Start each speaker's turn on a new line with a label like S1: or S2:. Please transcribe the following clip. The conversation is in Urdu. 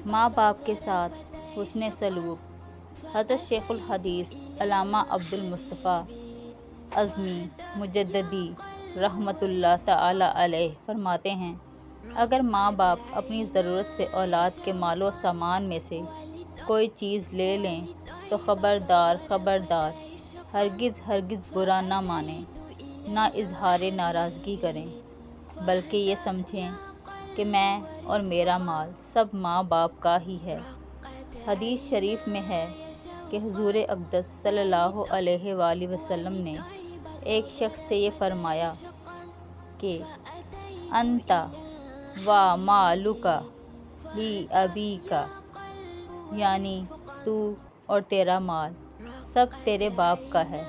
S1: ماں باپ کے ساتھ حسن سلوک۔ حضرت شیخ الحدیث علامہ عبد المصطفیٰ اعظمی مجددی رحمۃ اللہ تعالی علیہ فرماتے ہیں، اگر ماں باپ اپنی ضرورت سے اولاد کے مال و سامان میں سے کوئی چیز لے لیں تو خبردار خبردار، ہرگز ہرگز برا نہ مانیں، نہ اظہار ناراضگی کریں، بلکہ یہ سمجھیں کہ میں اور میرا مال سب ماں باپ کا ہی ہے۔ حدیث شریف میں ہے کہ حضور اقدس صلی اللہ علیہ وآلہ وسلم نے ایک شخص سے یہ فرمایا کہ انت و مالک لی ابیک، یعنی تو اور تیرا مال سب تیرے باپ کا ہے۔